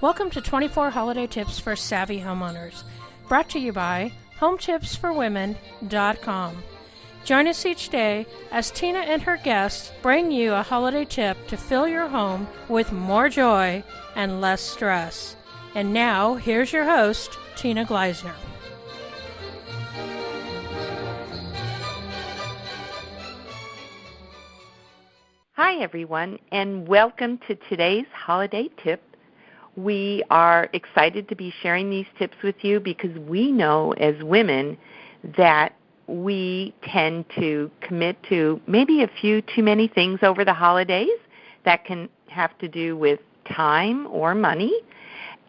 Welcome to 24 Holiday Tips for Savvy Homeowners, brought to you by HomeTipsforWomen.com. Join us each day as Tina and her guests bring you a holiday tip to fill your home with more joy and less stress. And now, here's your host, Tina Gleisner. Hi, everyone, and welcome to today's holiday tip. We are excited to be sharing these tips with you because we know as women that we tend to commit to maybe a few too many things over the holidays that can have to do with time or money.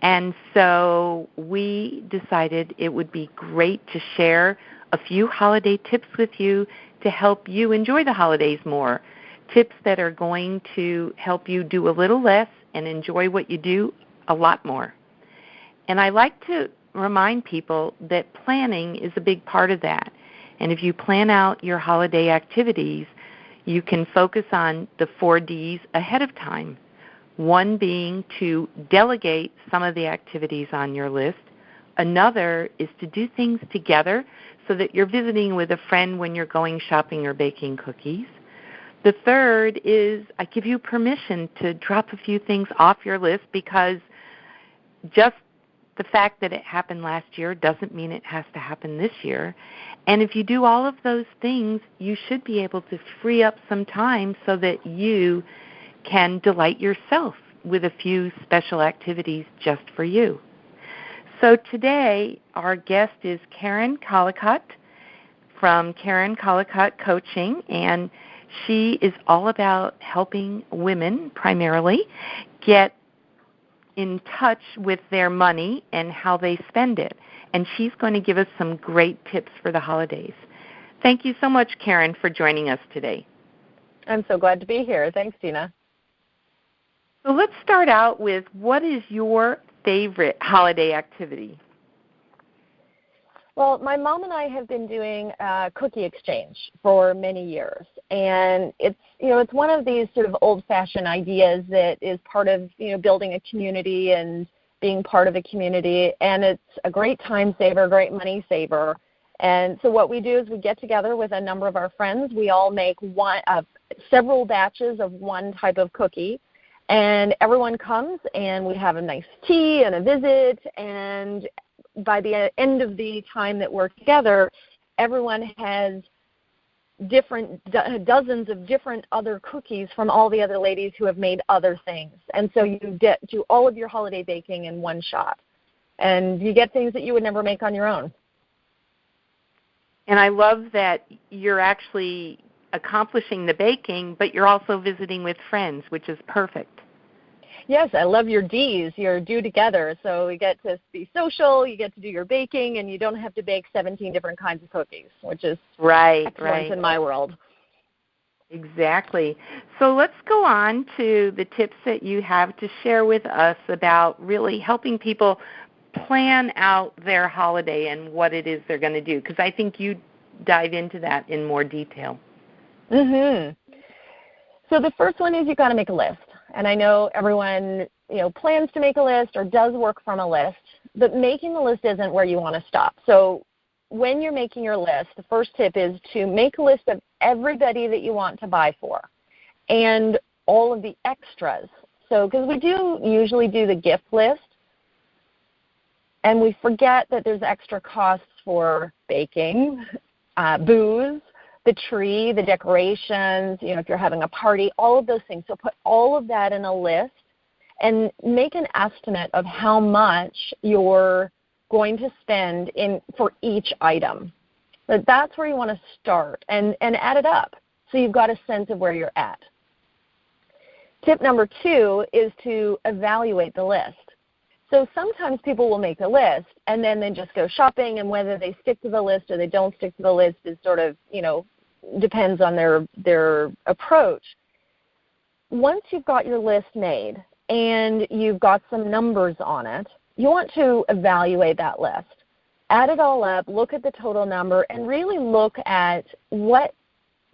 And so we decided it would be great to share a few holiday tips with you to help you enjoy the holidays more. Tips that are going to help you do a little less and enjoy what you do a lot more. And I like to remind people that planning is a big part of that. And if you plan out your holiday activities, you can focus on the 4 Ds ahead of time. One being to delegate some of the activities on your list. Another is to do things together so that you're visiting with a friend when you're going shopping or baking cookies. The third is I give you permission to drop a few things off your list because just the fact that it happened last year doesn't mean it has to happen this year. And if you do all of those things, you should be able to free up some time so that you can delight yourself with a few special activities just for you. So today, our guest is Karen Collacutt from Karen Collacutt Coaching, and she is all about helping women primarily get in touch with their money and how they spend it. And she's going to give us some great tips for the holidays. Thank you so much, Karen, for joining us today. I'm so glad to be here. Thanks, Tina. So let's start out with, what is your favorite holiday activity? Well, my mom and I have been doing cookie exchange for many years, and it's one of these sort of old-fashioned ideas that is part of building a community and being part of a community, and it's a great time saver, great money saver. And so what we do is we get together with a number of our friends. We all make several batches of one type of cookie, and everyone comes, and we have a nice tea and a visit, and by the end of the time that we're together, everyone has dozens of different other cookies from all the other ladies who have made other things. And so you do all of your holiday baking in one shot. And you get things that you would never make on your own. And I love that you're actually accomplishing the baking, but you're also visiting with friends, which is perfect. Yes, I love your Ds, your do together. So you get to be social, you get to do your baking, and you don't have to bake 17 different kinds of cookies, which is excellent in my world. Exactly. So let's go on to the tips that you have to share with us about really helping people plan out their holiday and what it is they're going to do, because I think you dive into that in more detail. So the first one is you've got to make a list. And I know everyone, plans to make a list or does work from a list, but making the list isn't where you want to stop. So when you're making your list, the first tip is to make a list of everybody that you want to buy for and all of the extras. So because we do usually do the gift list, and we forget that there's extra costs for baking, booze, the tree, the decorations, if you're having a party, all of those things. So put all of that in a list and make an estimate of how much you're going to spend for each item. So that's where you want to start and add it up so you've got a sense of where you're at. Tip number 2 is to evaluate the list. So sometimes people will make a list and then they just go shopping, and whether they stick to the list or they don't stick to the list is sort of, depends on their approach. Once you've got your list made and you've got some numbers on it, you want to evaluate that list. Add it all up, look at the total number, and really look at what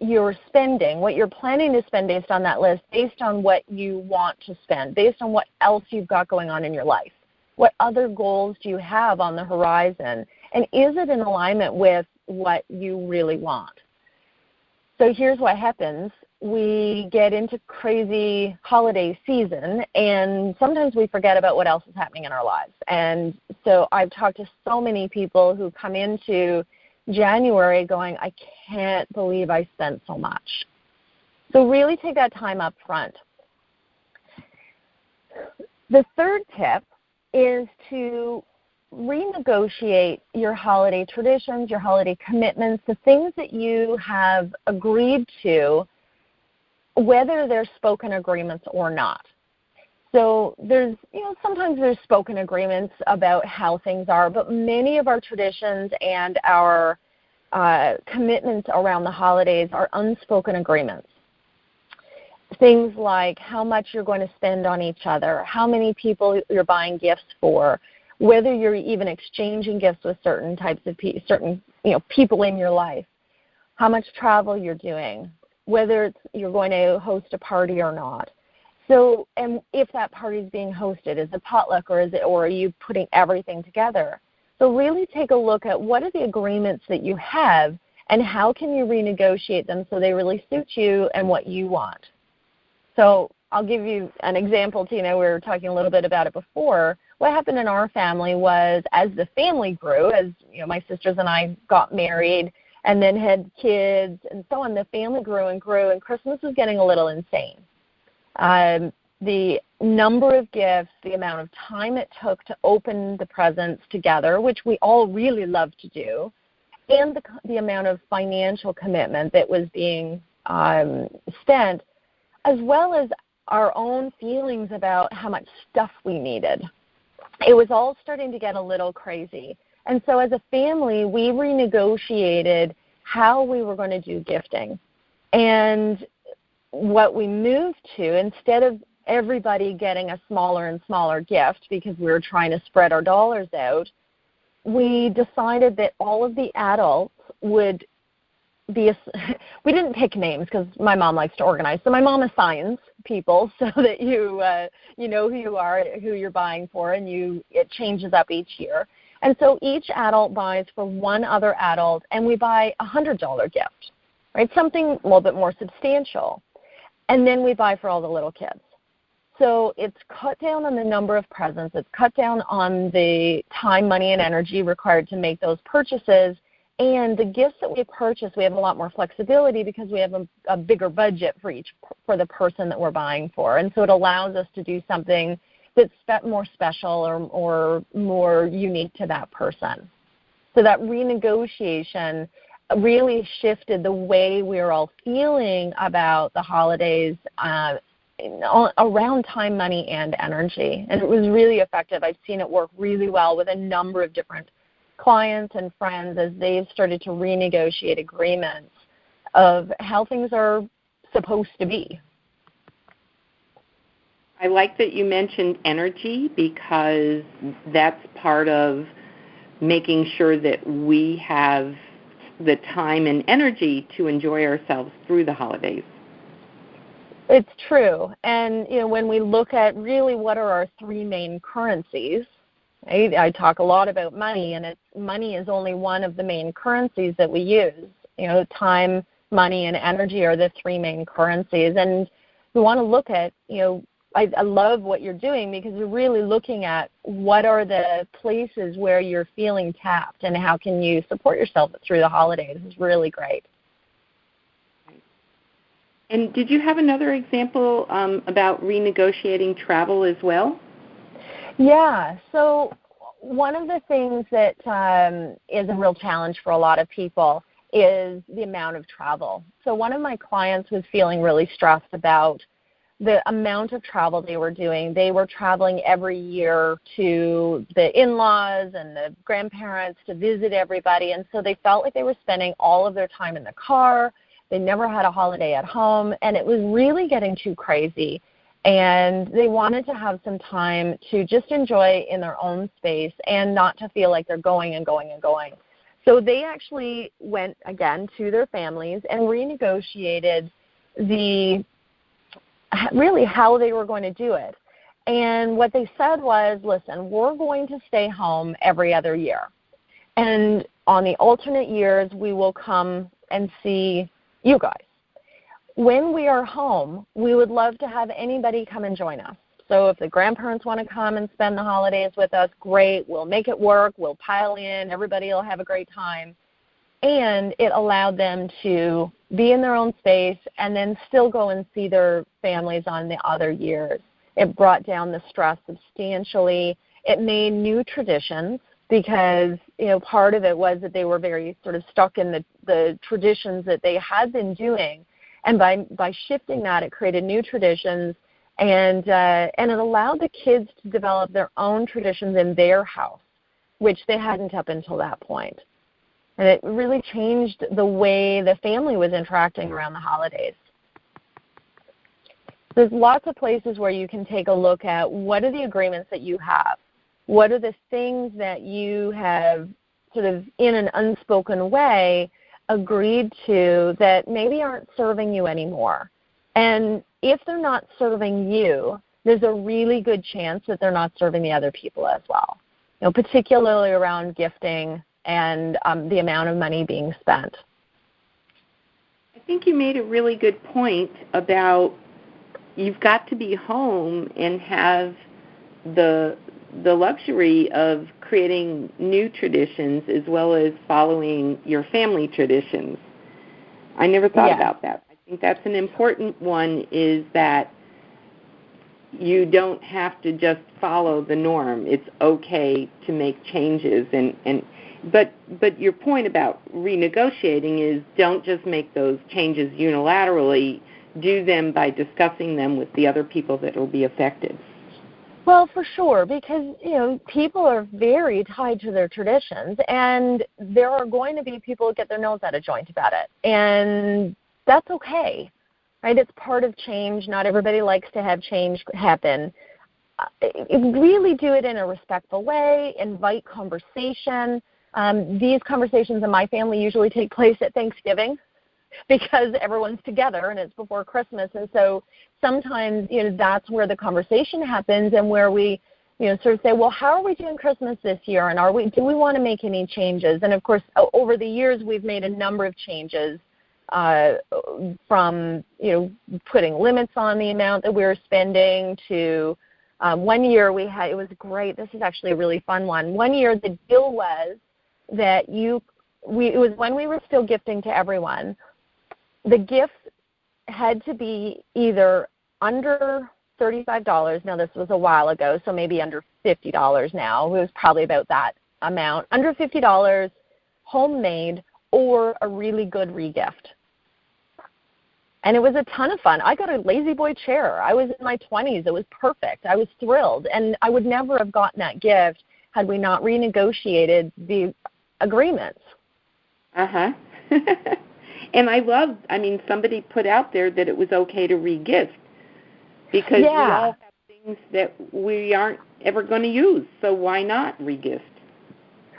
your spending, what you're planning to spend based on that list, based on what you want to spend, based on what else you've got going on in your life. What other goals do you have on the horizon? And is it in alignment with what you really want? So here's what happens. We get into crazy holiday season, and sometimes we forget about what else is happening in our lives. And so I've talked to so many people who come into January going, I can't believe I spent so much. So really take that time up front. The third tip is to renegotiate your holiday traditions, your holiday commitments, the things that you have agreed to, whether they're spoken agreements or not. So there's, sometimes there's spoken agreements about how things are, but many of our traditions and our commitments around the holidays are unspoken agreements. Things like how much you're going to spend on each other, how many people you're buying gifts for, whether you're even exchanging gifts with certain types of people in your life, how much travel you're doing, whether you're going to host a party or not. So, and if that party is being hosted, is it potluck or are you putting everything together? So really take a look at what are the agreements that you have and how can you renegotiate them so they really suit you and what you want. So I'll give you an example. Tina, we were talking a little bit about it before. What happened in our family was as the family grew, as my sisters and I got married and then had kids and so on, the family grew, and Christmas was getting a little insane. The number of gifts, the amount of time it took to open the presents together, which we all really love to do, and the amount of financial commitment that was being spent, as well as our own feelings about how much stuff we needed. It was all starting to get a little crazy. And so as a family, we renegotiated how we were going to do gifting. And what we moved to, instead of everybody getting a smaller and smaller gift because we were trying to spread our dollars out, we decided that all of the adults would be we didn't pick names because my mom likes to organize. So my mom assigns people so that you know who you are, who you're buying for, and it changes up each year. And so each adult buys for one other adult, and we buy a $100 gift, right? Something a little bit more substantial. And then we buy for all the little kids. So it's cut down on the number of presents. It's cut down on the time, money, and energy required to make those purchases. And the gifts that we purchase, we have a lot more flexibility because we have a bigger budget for the person that we're buying for. And so it allows us to do something that's more special or more unique to that person. So that renegotiation really shifted the way we were all feeling about the holidays around time, money, and energy. And it was really effective. I've seen it work really well with a number of different clients and friends as they've started to renegotiate agreements of how things are supposed to be. I like that you mentioned energy because that's part of making sure that we have the time and energy to enjoy ourselves through the holidays. It's true. And when we look at really what are our three main currencies, I talk a lot about money, and money is only one of the main currencies that we use. Time, money, and energy are the three main currencies. And we want to look at, I love what you're doing because you're really looking at what are the places where you're feeling tapped and how can you support yourself through the holidays. It's really great. And did you have another example about renegotiating travel as well? Yeah. So one of the things that is a real challenge for a lot of people is the amount of travel. So one of my clients was feeling really stressed about the amount of travel they were doing. They were traveling every year to the in-laws and the grandparents to visit everybody, and so they felt like they were spending all of their time in the car. They never had a holiday at home, and it was really getting too crazy. And they wanted to have some time to just enjoy in their own space and not to feel like they're going and going and going. So they actually went, again, to their families and renegotiated really how they were going to do it. And what they said was, listen, we're going to stay home every other year. And on the alternate years, we will come and see you guys. When we are home, we would love to have anybody come and join us. So if the grandparents want to come and spend the holidays with us, great. We'll make it work. We'll pile in. Everybody will have a great time. And it allowed them to be in their own space and then still go and see their families on the other years. It brought down the stress substantially. It made new traditions because, part of it was that they were very sort of stuck in the traditions that they had been doing. And by shifting that, it created new traditions, and it allowed the kids to develop their own traditions in their house, which they hadn't up until that point. And it really changed the way the family was interacting around the holidays. There's lots of places where you can take a look at what are the agreements that you have. What are the things that you have sort of in an unspoken way agreed to that maybe aren't serving you anymore. And if they're not serving you, there's a really good chance that they're not serving the other people as well, particularly around gifting and the amount of money being spent. I think you made a really good point about you've got to be home and have the luxury of creating new traditions as well as following your family traditions. I never thought about that. I think that's an important one, is that you don't have to just follow the norm. It's okay to make changes. But your point about renegotiating is don't just make those changes unilaterally. Do them by discussing them with the other people that will be affected. Well, for sure, because, people are very tied to their traditions, and there are going to be people who get their nose out of joint about it, and that's okay, right? It's part of change. Not everybody likes to have change happen. Really do it in a respectful way, invite conversation. These conversations in my family usually take place at Thanksgiving, because everyone's together and it's before Christmas. And so sometimes, that's where the conversation happens and where we, sort of say, well, how are we doing Christmas this year? And do we want to make any changes? And of course, over the years, we've made a number of changes from, putting limits on the amount that we were spending to one year it was great. This is actually a really fun one. One year the deal was that it was when we were still gifting to everyone, the gift had to be either under $35. Now, this was a while ago, so maybe under $50 now. It was probably about that amount. Under $50, homemade, or a really good regift. And it was a ton of fun. I got a Lazy Boy chair. I was in my 20s. It was perfect. I was thrilled. And I would never have gotten that gift had we not renegotiated the agreements. Uh-huh. And somebody put out there that it was okay to re-gift because we all have things that we aren't ever going to use, so why not re-gift?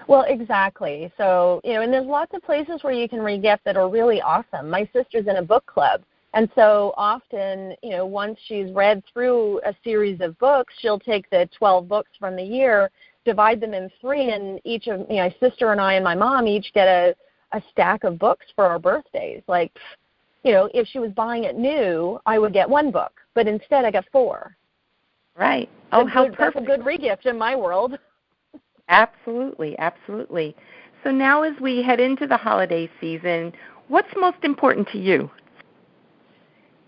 Well, exactly. So, and there's lots of places where you can re-gift that are really awesome. My sister's in a book club, and so often, once she's read through a series of books, she'll take the 12 books from the year, divide them in 3, and each of my sister and I and my mom each get a stack of books for our birthdays. Like, if she was buying it new, I would get 1 book, but instead I got 4. Right. Oh, how perfect. That's a good regift in my world. Absolutely, absolutely. So now as we head into the holiday season, what's most important to you?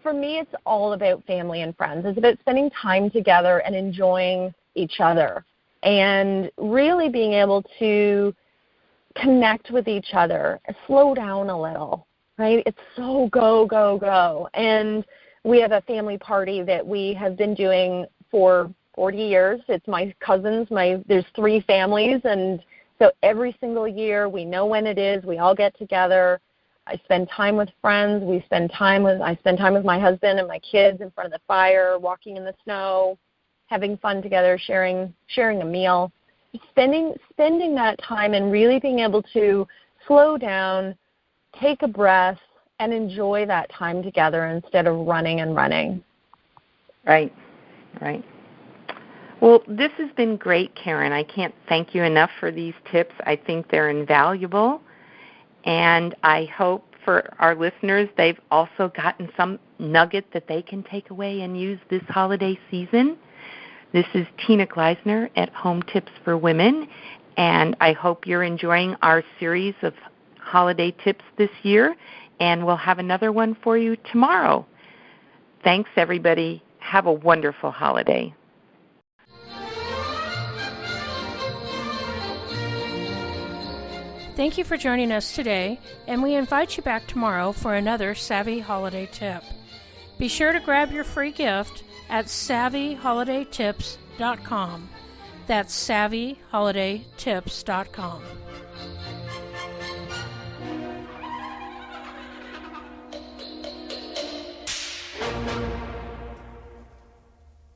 For me, it's all about family and friends. It's about spending time together and enjoying each other and really being able to connect with each other, slow down a little, right? It's so go, go, go. And we have a family party that we have been doing for 40 years. It's my cousins. There's 3 families, and so every single year we know when it is. We all get together. I spend time with friends. I spend time with my husband and my kids in front of the fire, walking in the snow, having fun together, sharing a meal. Spending that time and really being able to slow down, take a breath, and enjoy that time together instead of running and running. Right, right. Well, this has been great, Karen. I can't thank you enough for these tips. I think they're invaluable, and I hope for our listeners they've also gotten some nugget that they can take away and use this holiday season. This is Tina Gleisner at Home Tips for Women, and I hope you're enjoying our series of holiday tips this year, and we'll have another one for you tomorrow. Thanks, everybody. Have a wonderful holiday. Thank you for joining us today, and we invite you back tomorrow for another Savvy Holiday Tip. Be sure to grab your free gift at SavvyHolidayTips.com. That's SavvyHolidayTips.com.